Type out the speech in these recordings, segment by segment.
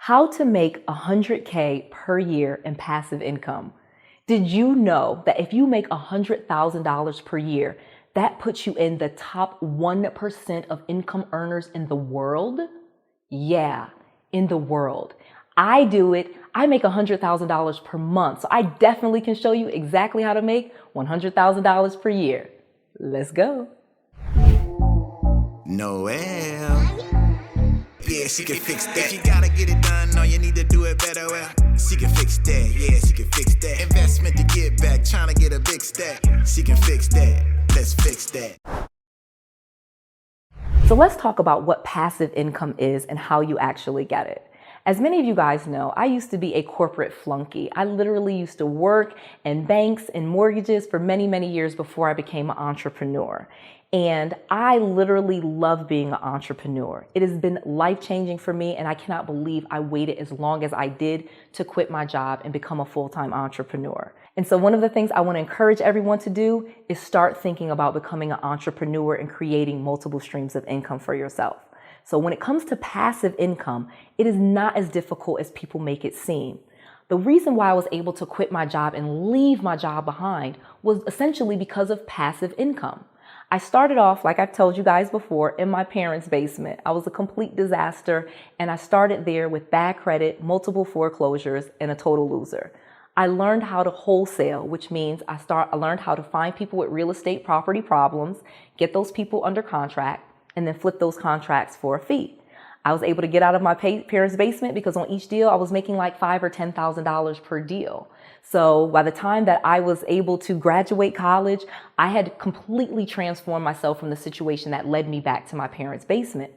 How to make $100K per year in passive income. Did you know that if you make $100,000 per year, that puts you in the top 1% of income earners in the world? Yeah, in the world. I do it. I make $100,000 per month. So I definitely can show you exactly how to make $100,000 per year. Let's go. Noel. Yeah, she can fix that. If you gotta get it done, no, you need to do it better. Well, she can fix that. Yeah, she can fix that. Investment to get back, trying to get a big stack. She can fix that. Let's fix that. So let's talk about what passive income is and how you actually get it. As many of you guys know, I used to be a corporate flunky. I literally used to work in banks and mortgages for many, many years before I became an entrepreneur. And I literally love being an entrepreneur. It has been life-changing for me, and I cannot believe I waited as long as I did to quit my job and become a full-time entrepreneur. And so one of the things I want to encourage everyone to do is start thinking about becoming an entrepreneur and creating multiple streams of income for yourself. So when it comes to passive income, it is not as difficult as people make it seem. The reason why I was able to quit my job and leave my job behind was essentially because of passive income. I started off, like I've told you guys before, in my parents' basement. I was a complete disaster, and I started there with bad credit, multiple foreclosures, and a total loser. I learned how to wholesale, which means I learned how to find people with real estate property problems, get those people under contract, and then flip those contracts for a fee. I was able to get out of my parents' basement because on each deal, I was making like $5,000 or $10,000 per deal. So by the time that I was able to graduate college, I had completely transformed myself from the situation that led me back to my parents' basement.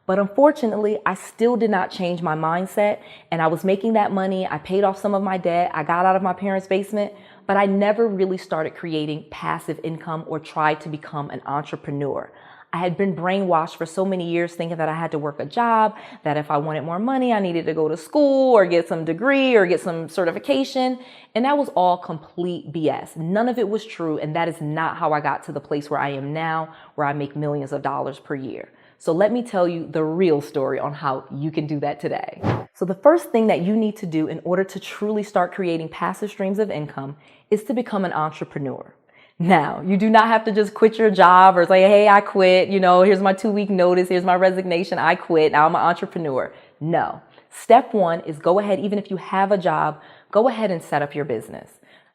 But unfortunately, I still did not change my mindset, and I was making that money. I paid off some of my debt. I got out of my parents' basement, but I never really started creating passive income or tried to become an entrepreneur. I had been brainwashed for so many years thinking that I had to work a job, that if I wanted more money, I needed to go to school or get some degree or get some certification. And that was all complete BS. None of it was true. And that is not how I got to the place where I am now, where I make millions of dollars per year. So let me tell you the real story on how you can do that today. So the first thing that you need to do in order to truly start creating passive streams of income is to become an entrepreneur. Now, you do not have to just quit your job or say, hey, I quit, here's my 2-week notice, here's my resignation, I quit, now I'm an entrepreneur. No. Step one is go ahead, even if you have a job, go ahead and set up your business.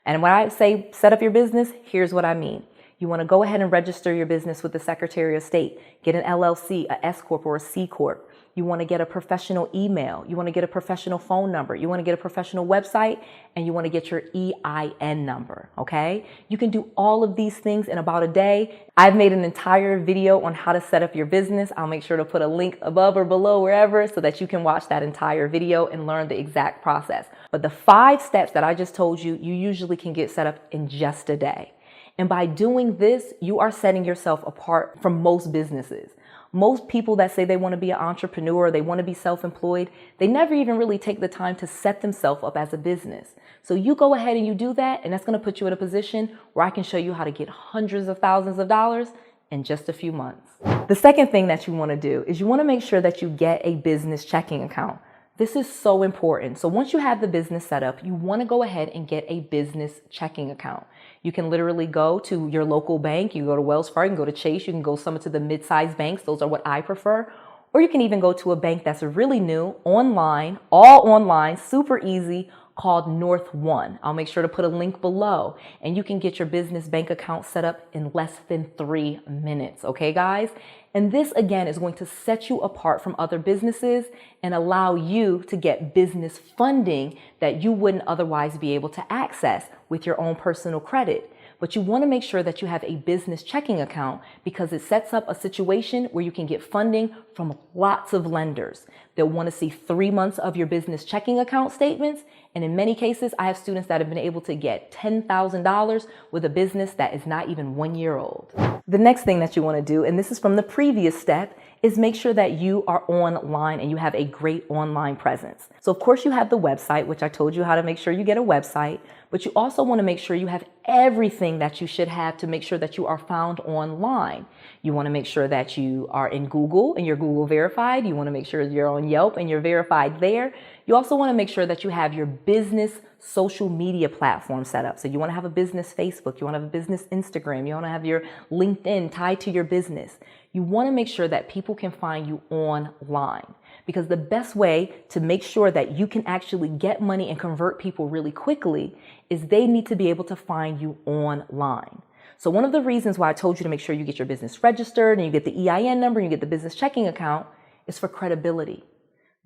And when I say set up your business, here's what I mean. You want to go ahead and register your business with the Secretary of State, get an LLC, a S Corp or a C Corp. You want to get a professional email. You want to get a professional phone number. You want to get a professional website, and you want to get your EIN number, okay? You can do all of these things in about a day. I've made an entire video on how to set up your business. I'll make sure to put a link above or below wherever so that you can watch that entire video and learn the exact process. But the 5 steps that I just told you, you usually can get set up in just a day. And by doing this, you are setting yourself apart from most businesses. Most people that say they want to be an entrepreneur, they want to be self-employed, they never even really take the time to set themselves up as a business. So you go ahead and you do that, and that's going to put you in a position where I can show you how to get hundreds of thousands of dollars in just a few months. The second thing that you want to do is you want to make sure that you get a business checking account. This is so important. So once you have the business set up, you want to go ahead and get a business checking account. You can literally go to your local bank. You go to Wells Fargo, you can go to Chase, you can go some of the mid-sized banks. Those are what I prefer. Or you can even go to a bank that's really new, online, all online, super easy, called North One. I'll make sure to put a link below, and you can get your business bank account set up in less than 3 minutes. Okay, guys? And this again is going to set you apart from other businesses and allow you to get business funding that you wouldn't otherwise be able to access with your own personal credit. But you want to make sure that you have a business checking account because it sets up a situation where you can get funding from lots of lenders. They'll want to see 3 months of your business checking account statements. And in many cases, I have students that have been able to get $10,000 with a business that is not even 1 year old. The next thing that you want to do, and this is from the previous step, is make sure that you are online and you have a great online presence. So of course you have the website, which I told you how to make sure you get a website, but you also want to make sure you have everything that you should have to make sure that you are found online. You want to make sure that you are in Google and you're Google verified. You want to make sure you're on Yelp and you're verified there. You also want to make sure that you have your business social media platform set up. So you want to have a business Facebook, you want to have a business Instagram, you want to have your LinkedIn tied to your business. You want to make sure that people can find you online, because the best way to make sure that you can actually get money and convert people really quickly is they need to be able to find you online. So one of the reasons why I told you to make sure you get your business registered and you get the EIN number and you get the business checking account is for credibility.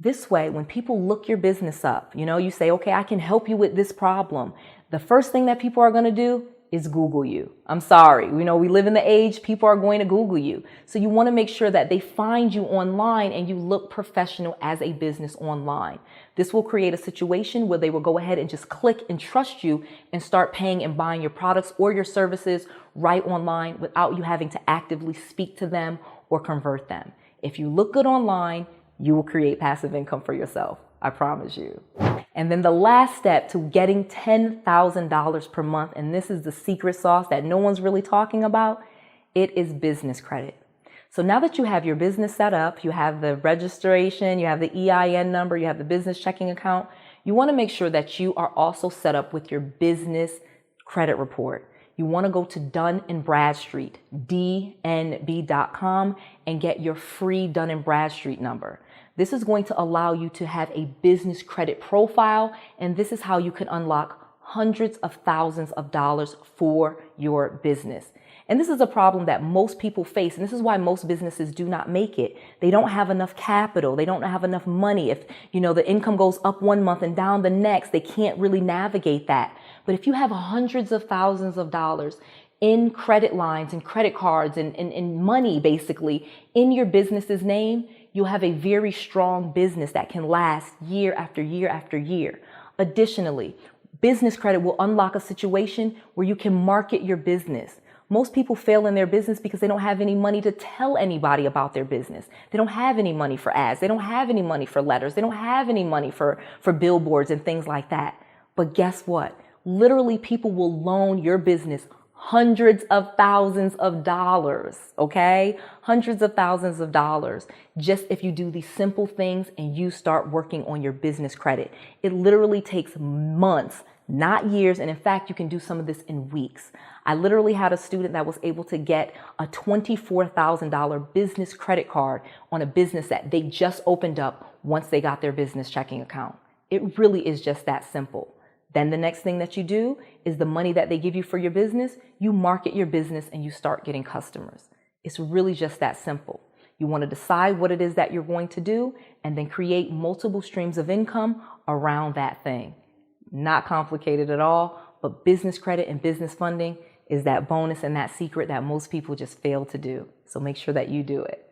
This way, when people look your business up, you say, okay, I can help you with this problem. The first thing that people are going to do is Google you. I'm sorry. We live in the age people are going to Google you. So you want to make sure that they find you online and you look professional as a business online. This will create a situation where they will go ahead and just click and trust you and start paying and buying your products or your services right online without you having to actively speak to them or convert them. If you look good online, you will create passive income for yourself. I promise you. And then the last step to getting $10,000 per month, and this is the secret sauce that no one's really talking about, it is business credit. So now that you have your business set up, you have the registration, you have the EIN number, you have the business checking account, you want to make sure that you are also set up with your business credit report. You want to go to Dun & Bradstreet, dnb.com, and get your free Dun & Bradstreet number. This is going to allow you to have a business credit profile, and this is how you can unlock hundreds of thousands of dollars for your business. And this is a problem that most people face, and this is why most businesses do not make it. They don't have enough capital. They don't have enough money. If, the income goes up one month and down the next, they can't really navigate that. But if you have hundreds of thousands of dollars in credit lines and credit cards and money basically in your business's name, you'll have a very strong business that can last year after year after year. Additionally, business credit will unlock a situation where you can market your business. Most people fail in their business because they don't have any money to tell anybody about their business. They don't have any money for ads. They don't have any money for letters. They don't have any money for billboards and things like that. But guess what? Literally, people will loan your business hundreds of thousands of dollars, okay? Hundreds of thousands of dollars, just if you do these simple things and you start working on your business credit. It literally takes months, not years, and in fact, you can do some of this in weeks. I literally had a student that was able to get a $24,000 business credit card on a business that they just opened up once they got their business checking account. It really is just that simple. Then the next thing that you do is the money that they give you for your business, you market your business and you start getting customers. It's really just that simple. You want to decide what it is that you're going to do and then create multiple streams of income around that thing. Not complicated at all, but business credit and business funding is that bonus and that secret that most people just fail to do. So make sure that you do it.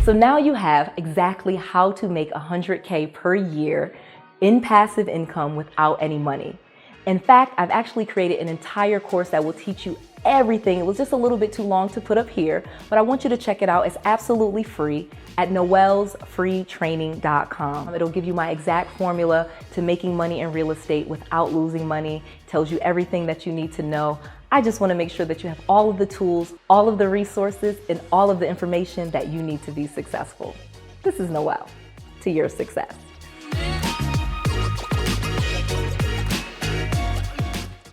So now you have exactly how to make $100K per year in passive income without any money. In fact, I've actually created an entire course that will teach you everything. It was just a little bit too long to put up here, but I want you to check it out. It's absolutely free at noellsfreetraining.com. It'll give you my exact formula to making money in real estate without losing money. Tells you everything that you need to know. I just want to make sure that you have all of the tools, all of the resources, and all of the information that you need to be successful. This is Noelle, to your success.